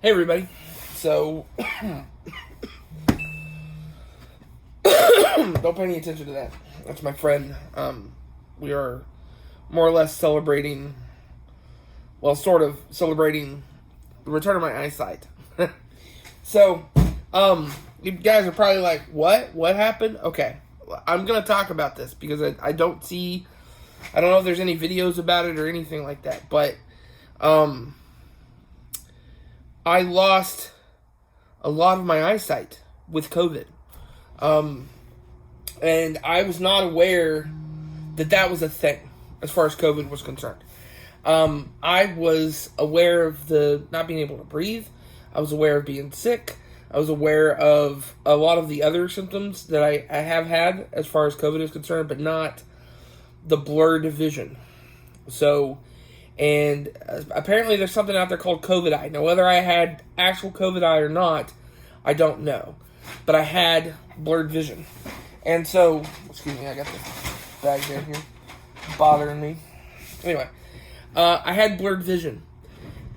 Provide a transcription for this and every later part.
Hey everybody. So don't pay any attention to that. That's my friend. We are more or less celebrating, well, sort of celebrating the return of my eyesight. So, you guys are probably like, what happened? Okay, I'm gonna talk about this because I don't know if there's any videos about it or anything like that, but I lost a lot of my eyesight with COVID. And I was not aware that was a thing as far as COVID was concerned. I was aware of the not being able to breathe. I was aware of being sick. I was aware of a lot of the other symptoms that I have had as far as COVID is concerned, but not the blurred vision. So, and apparently there's something out there called COVID eye. Now, whether I had actual COVID eye or not, I don't know. But I had blurred vision. And so, excuse me, I got this bag down here bothering me. Anyway, I had blurred vision.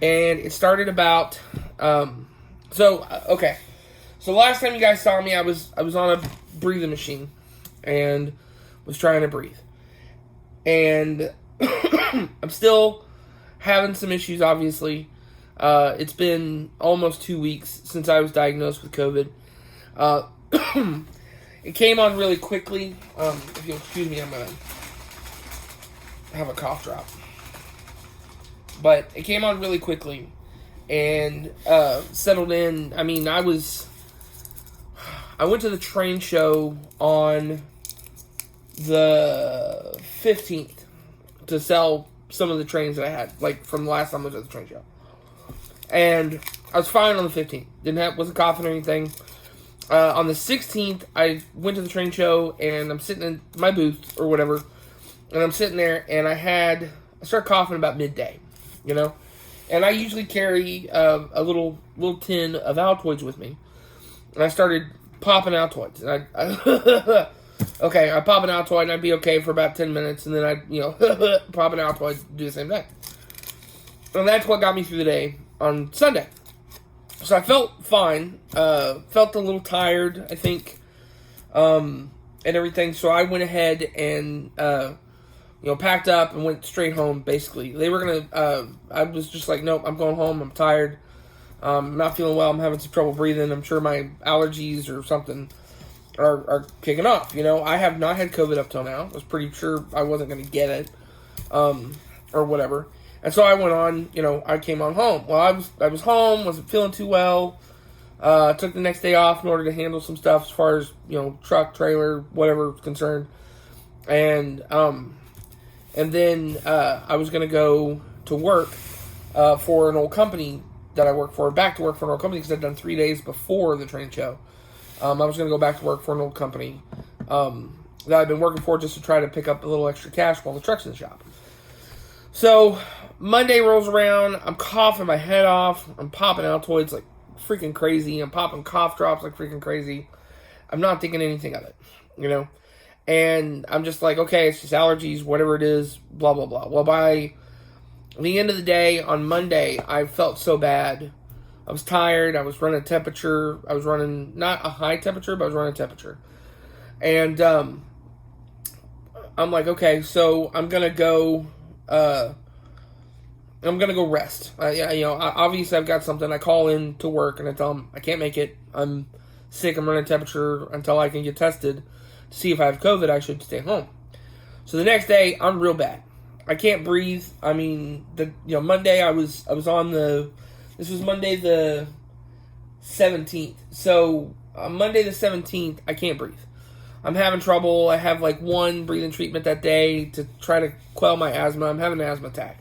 And it started about, okay. So last time you guys saw me, I was on a breathing machine and was trying to breathe. And I'm still having some issues, obviously. It's been almost 2 weeks since I was diagnosed with COVID. It came on really quickly. If you'll excuse me, I'm going to have a cough drop. But it came on really quickly and settled in. I mean, I went to the train show on the 15th to sell some of the trains that I had, like from the last time I was at the train show. And I was fine on the 15th. Wasn't coughing or anything. On the 16th, I went to the train show and I'm sitting in my booth or whatever, and I'm sitting there and I started coughing about midday, and I usually carry a little tin of Altoids with me, and I started popping Altoids, and I pop an Altoid and I'd be okay for about 10 minutes, and then I'd, pop an Altoid, do the same thing. And that's what got me through the day on Sunday. So I felt fine, felt a little tired, I think, and everything. So I went ahead and, packed up and went straight home, basically. They were going to, I was just like, nope, I'm going home, I'm tired, I'm not feeling well, I'm having some trouble breathing, I'm sure my allergies or something are kicking off. I have not had COVID up till now. I was pretty sure I wasn't going to get it, or whatever. And so I went on, I came on home. Well, I was home, wasn't feeling too well. Took the next day off in order to handle some stuff as far as, truck, trailer, whatever was concerned. And then I was going to go to work for an old company that I work for, back to work for an old company because I'd done 3 days before the train show. I was going to go back to work for an old company that I've been working for just to try to pick up a little extra cash while the truck's in the shop. So Monday rolls around, I'm coughing my head off, I'm popping Altoids like freaking crazy, I'm popping cough drops like freaking crazy. I'm not thinking anything of it, and I'm just like, okay, it's just allergies, whatever it is, blah, blah, blah. Well, by the end of the day on Monday, I felt so bad. I was tired, I was running temperature, I was running not a high temperature, but I was running temperature. And I'm like, okay, so I'm going to go rest. Obviously I've got something. I call in to work and I tell them I can't make it. I'm sick. I'm running temperature until I can get tested to see if I have COVID. I should stay home. So the next day I'm real bad. I can't breathe. I mean, Monday I was on this was Monday the 17th. So on Monday the 17th I can't breathe. I'm having trouble. I have like one breathing treatment that day to try to quell my asthma. I'm having an asthma attack.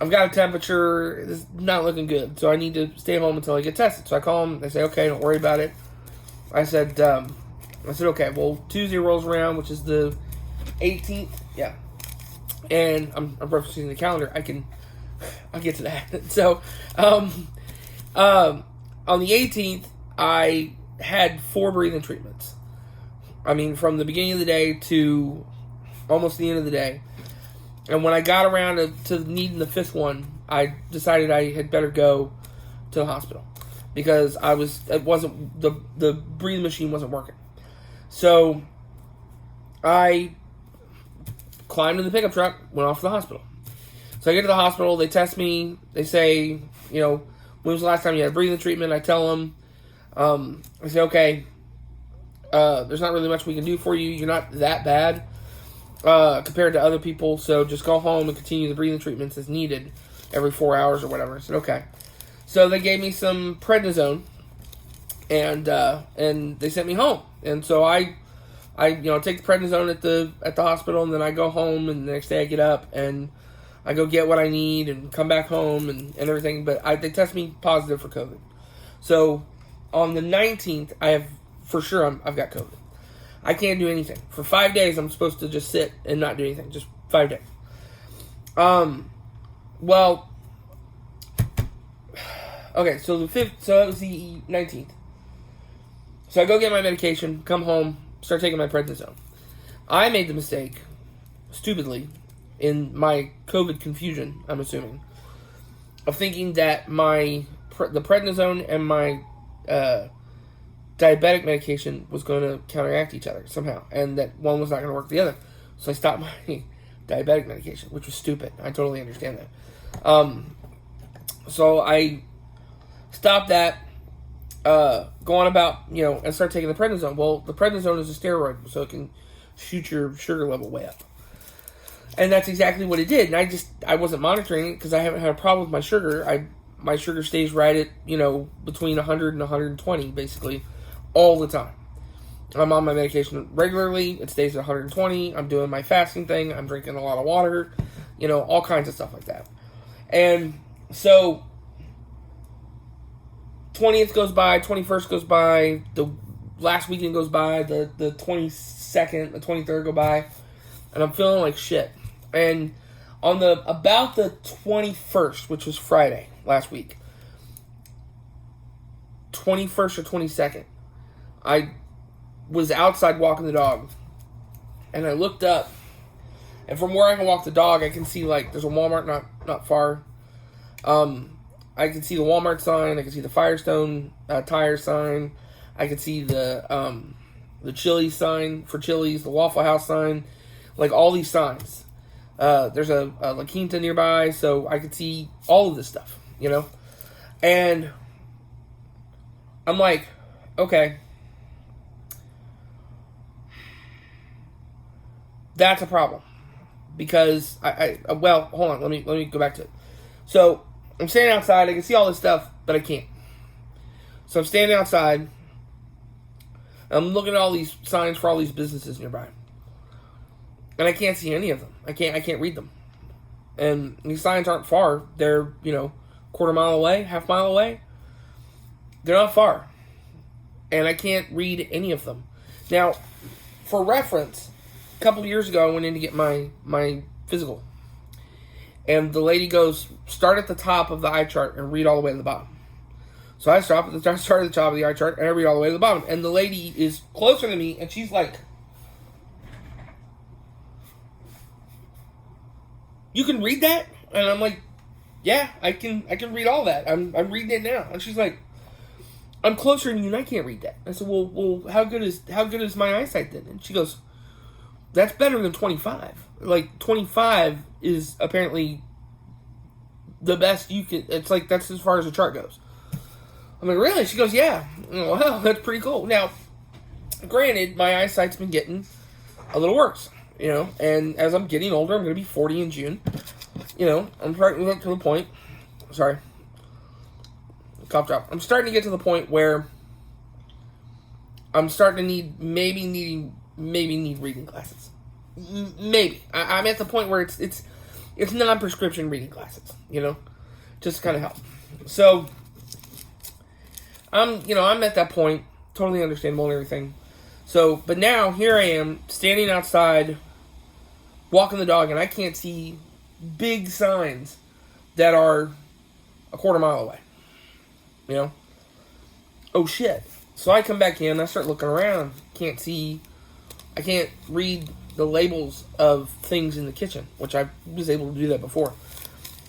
I've got a temperature. It's not looking good. So I need to stay home until I get tested. So I call them. They say, okay, don't worry about it. I said, okay, well, Tuesday rolls around, which is the 18th. Yeah. And I'm referencing the calendar. I'll get to that. So, on the 18th, I had 4 breathing treatments. I mean, from the beginning of the day to almost the end of the day. And when I got around to needing the 5th one, I decided I had better go to the hospital because the breathing machine wasn't working. So I climbed in the pickup truck, went off to the hospital. So I get to the hospital, they test me, they say, when was the last time you had a breathing treatment? I tell them, I say, okay, there's not really much we can do for you. You're not that bad compared to other people, so just go home and continue the breathing treatments as needed every 4 hours or whatever. I said, okay. So they gave me some prednisone, and they sent me home. And so I take the prednisone at the hospital, and then I go home, and the next day I get up and I go get what I need and come back home and everything. But they test me positive for COVID. So on the 19th, I've got COVID. I can't do anything. For 5 days, I'm supposed to just sit and not do anything. Just 5 days. Well, okay, so that was the 19th. So I go get my medication, come home, start taking my prednisone. I made the mistake, stupidly, in my COVID confusion, I'm assuming, of thinking that the prednisone and my diabetic medication was going to counteract each other somehow, and that one was not going to work the other. So I stopped my diabetic medication, which was stupid. I totally understand that. So I stopped that, go on about, and start taking the prednisone. Well, the prednisone is a steroid, so it can shoot your sugar level way up. And that's exactly what it did. And I wasn't monitoring it because I haven't had a problem with my sugar. My sugar stays right at, between 100 and 120, basically, all the time. I'm on my medication regularly. It stays at 120. I'm doing my fasting thing. I'm drinking a lot of water. All kinds of stuff like that. And so 20th goes by, 21st goes by, the last weekend goes by, the 22nd, the 23rd go by, and I'm feeling like shit. And on about the 21st, which was Friday last week, 21st or 22nd, I was outside walking the dog, and I looked up, and from where I can walk the dog, I can see, there's a Walmart not far. I can see the Walmart sign, I can see the Firestone tire sign, I can see the Chili's sign for Chili's, the Waffle House sign, all these signs. There's a La Quinta nearby, so I could see all of this stuff, And I'm like, okay, that's a problem. Because well, hold on, let me go back to it. So I'm standing outside, I can see all this stuff, but I can't. So I'm standing outside, I'm looking at all these signs for all these businesses nearby. And I can't see any of them. I can't read them. And these signs aren't far. They're, quarter mile away, half mile away. They're not far. And I can't read any of them. Now, for reference, a couple of years ago, I went in to get my physical. And the lady goes, start at the top of the eye chart and read all the way to the bottom. So I start at the top of the eye chart and I read all the way to the bottom. And the lady is closer to me and she's like, you can read that? And I'm like, yeah, I can read all that. I'm reading it now. And she's like, I'm closer than you and I can't read that. I said, well, how good is my eyesight then? And she goes, that's better than 25. 25 is apparently the best you can. It's that's as far as the chart goes. I'm like, really? She goes, yeah. Well, that's pretty cool. Now, granted, my eyesight's been getting a little worse, and as I'm getting older, I'm going to be 40 in June. I'm starting to get to the point. Sorry. Cough drop. I'm starting to get to the point where I'm starting to maybe need reading glasses. Maybe. I'm at the point where it's non-prescription reading glasses, just to kind of help. So, I'm at that point, totally understandable and everything. So, but now, here I am, standing outside, walking the dog, and I can't see big signs that are a quarter mile away. Oh, shit. So I come back in, I start looking around, I can't read the labels of things in the kitchen, which I was able to do that before.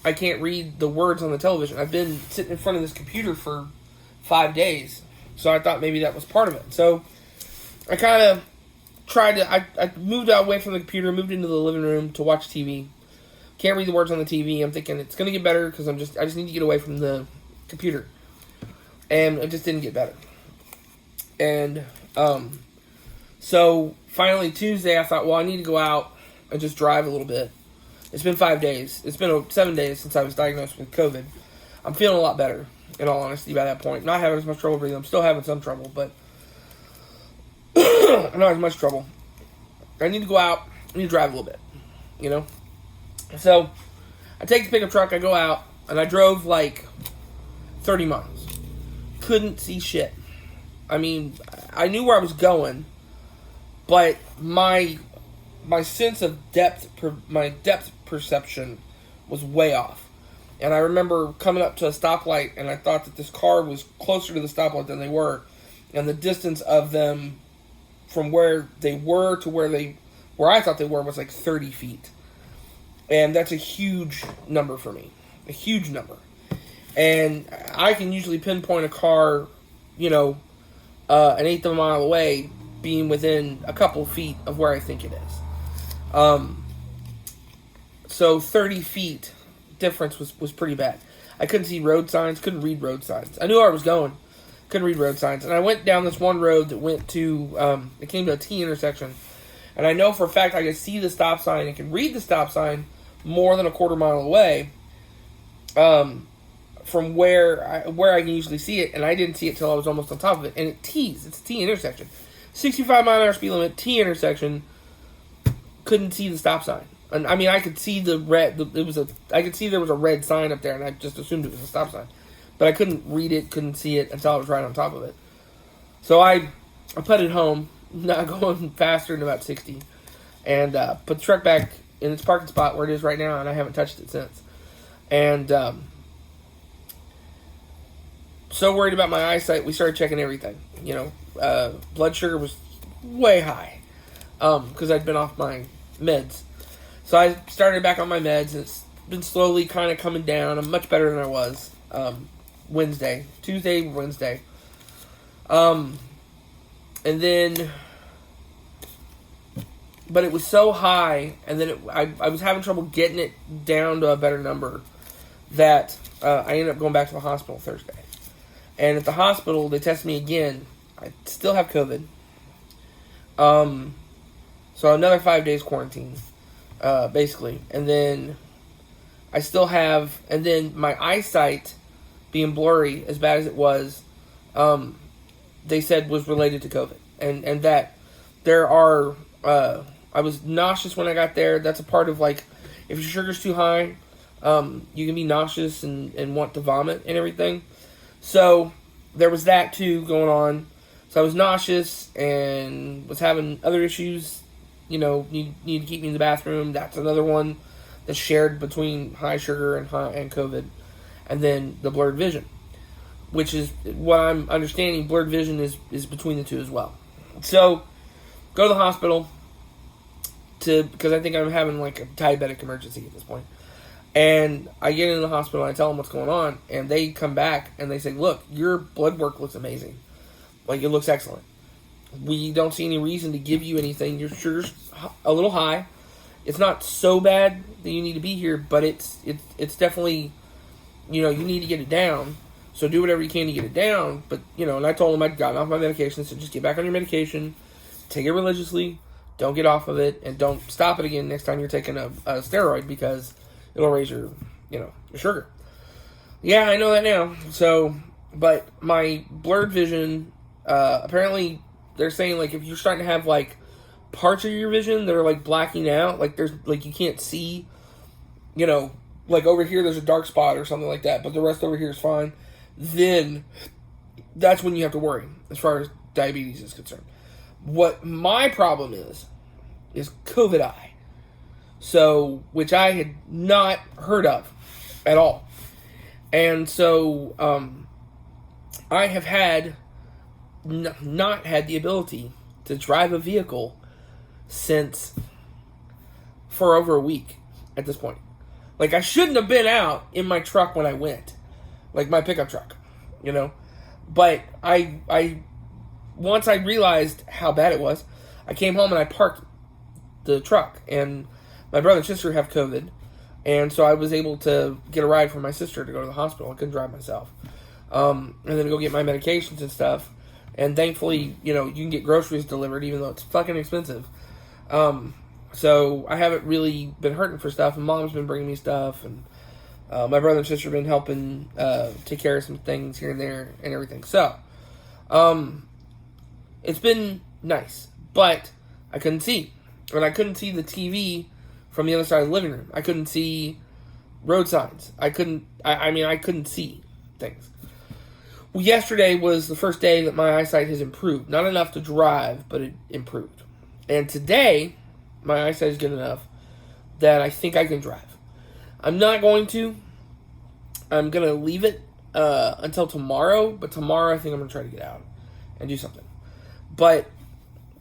I can't read the words on the television. I've been sitting in front of this computer for 5 days, so I thought maybe that was part of it. So I kind of tried to, I moved away from the computer, moved into the living room to watch TV. Can't read the words on the TV. I'm thinking it's going to get better because I just need to get away from the computer. And it just didn't get better. And so finally Tuesday I thought, well, I need to go out and just drive a little bit. It's been 5 days. It's been 7 days since I was diagnosed with COVID. I'm feeling a lot better, in all honesty, by that point. Not having as much trouble breathing. I'm still having some trouble, but not as much trouble. I need to go out. I need to drive a little bit, you know? So I take the pickup truck. I go out, and I drove like 30 miles. Couldn't see shit. I mean, I knew where I was going, but my sense of my depth perception was way off. And I remember coming up to a stoplight, and I thought that this car was closer to the stoplight than they were, and the distance of them from where they were to where I thought they were was like 30 feet. And that's a huge number for me. A huge number. And I can usually pinpoint a car, you know, an eighth of a mile away, being within a couple feet of where I think it is. So 30 feet difference was pretty bad. I couldn't see road signs, couldn't read road signs. I knew where I was going, couldn't read road signs. And I went down this one road that went to, it came to a T intersection. And I know for a fact I could see the stop sign and can read the stop sign more than a quarter mile away, from where I can usually see it, and I didn't see it till I was almost on top of it. And it's a T intersection, 65 mile an hour speed limit, T intersection. Couldn't see the stop sign, and I mean I could see the red. I could see there was a red sign up there, and I just assumed it was a stop sign, but I couldn't read it, couldn't see it until I was right on top of it. So I put it home, not going faster than about 60, and put the truck back in its parking spot where it is right now, and I haven't touched it since. And so worried about my eyesight, we started checking everything. You know, blood sugar was way high because I'd been off my meds. So I started back on my meds, and it's been slowly kind of coming down. I'm much better than I was Tuesday, Wednesday. And then, but it was so high, and then I was having trouble getting it down to a better number that I ended up going back to the hospital Thursday. And at the hospital, they tested me again. I still have COVID. So another 5 days quarantine, basically. And then I still have, and then my eyesight being blurry, as bad as it was, they said was related to COVID. And that there are, I was nauseous when I got there. That's a part of, like, if your sugar's too high, you can be nauseous and want to vomit and everything. So there was that too going on. So I was nauseous and was having other issues. You know, need to keep me in the bathroom. That's another one that's shared between high sugar and COVID. And then the blurred vision, which is what I'm understanding. Blurred vision is between the two as well. So go to the hospital because I think I'm having like a diabetic emergency at this point. And I get into the hospital and I tell them what's going on, and they come back and they say, look, your blood work looks amazing. Like, it looks excellent. We don't see any reason to give you anything. Your sugar's a little high. It's not so bad that you need to be here, but it's definitely, you know, you need to get it down. So do whatever you can to get it down. But, you know, and I told them I'd gotten off my medication, so just get back on your medication, take it religiously, don't get off of it, and don't stop it again next time you're taking a steroid, because it'll raise your sugar. Yeah, I know that now. So, but my blurred vision, apparently they're saying, like, if you're starting to have, like, parts of your vision that are, like, blacking out, like, there's, like, you can't see, you know, like, over here there's a dark spot or something like that, but the rest over here is fine, then that's when you have to worry as far as diabetes is concerned. What my problem is COVID eye. So, which I had not heard of at all. And so, I have had, not had the ability to drive a vehicle for over a week at this point. Like, I shouldn't have been out in my truck when I went. Like, my pickup truck, you know? But once I realized how bad it was, I came home and I parked the truck. And my brother and sister have COVID. And so I was able to get a ride from my sister to go to the hospital. I couldn't drive myself. And then go get my medications and stuff. And thankfully, you know, you can get groceries delivered, even though it's fucking expensive. So I haven't really been hurting for stuff. And Mom's been bringing me stuff. And my brother and sister have been helping take care of some things here and there and everything. So it's been nice. But I couldn't see. And I couldn't see the TV from the other side of the living room. I couldn't see road signs. I couldn't see things. Well, yesterday was the first day that my eyesight has improved. Not enough to drive, but it improved. And today, my eyesight is good enough that I think I can drive. I'm not going to. I'm going to leave it until tomorrow. But tomorrow, I think I'm going to try to get out and do something. But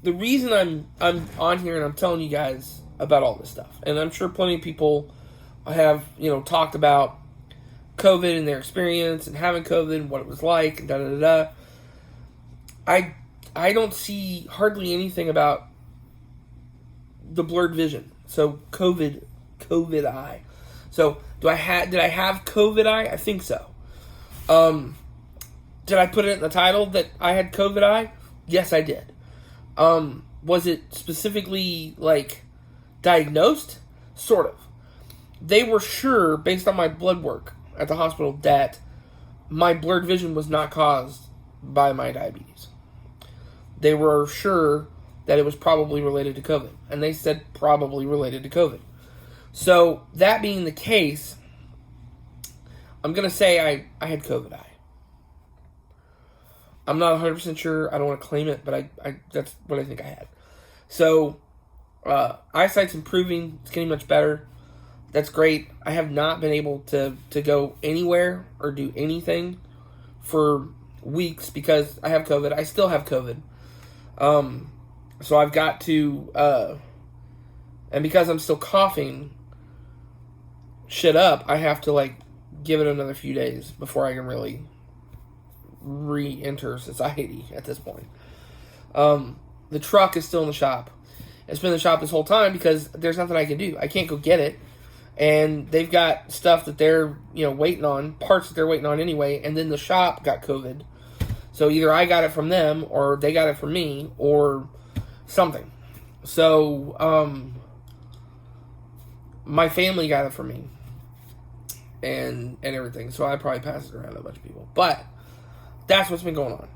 the reason I'm on here and I'm telling you guys about all this stuff, and I'm sure plenty of people have, you know, talked about COVID and their experience and having COVID and what it was like and da-da-da-da. I don't see hardly anything about the blurred vision. So COVID eye. So did I have COVID eye? I think so. Did I put it in the title that I had COVID eye? Yes, I did. Was it specifically like diagnosed? Sort of. They were sure, based on my blood work at the hospital, that my blurred vision was not caused by my diabetes. They were sure that it was probably related to COVID. And they said probably related to COVID. So, that being the case, I'm going to say I had COVID eye. I'm not 100% sure. I don't want to claim it, but I that's what I think I had. So, eyesight's improving. It's getting much better. That's great. I have not been able to go anywhere or do anything for weeks because I have COVID. I still have COVID. So I've got to, and because I'm still coughing shit up, I have to, like, give it another few days before I can really re-enter society at this point. The truck is still in the shop. It's been in the shop this whole time because there's nothing I can do. I can't go get it. And they've got stuff that they're, you know, waiting on, parts that they're waiting on anyway, and then the shop got COVID. So either I got it from them, or they got it from me, or something. So, my family got it from me, and everything. So I probably passed it around to a bunch of people. But that's what's been going on.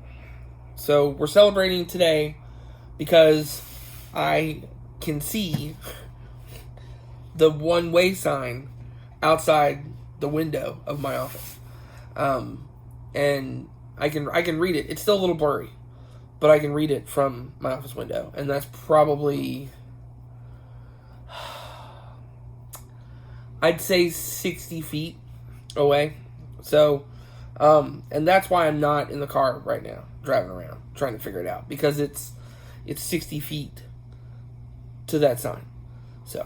So we're celebrating today because I can see the one-way sign outside the window of my office. And I can read it. It's still a little blurry, but I can read it from my office window. And that's probably, I'd say 60 feet away. So, and that's why I'm not in the car right now, driving around, trying to figure it out. Because it's 60 feet to that sign. So,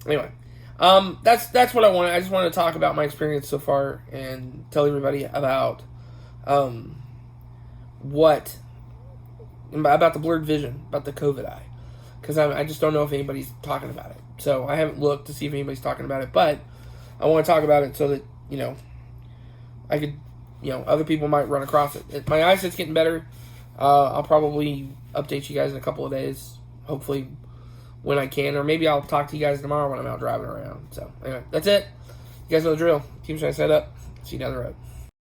anyway, that's what I wanted. I just wanted to talk about my experience so far and tell everybody about about the blurred vision, about the COVID eye, because I just don't know if anybody's talking about it. So I haven't looked to see if anybody's talking about it, but I want to talk about it so that, you know, I could, you know, other people might run across it. If my eyesight's getting better, I'll probably update you guys in a couple of days, hopefully when I can, or maybe I'll talk to you guys tomorrow when I'm out driving around. So, anyway, that's it. You guys know the drill. Keep your eyes set up. See you down the road.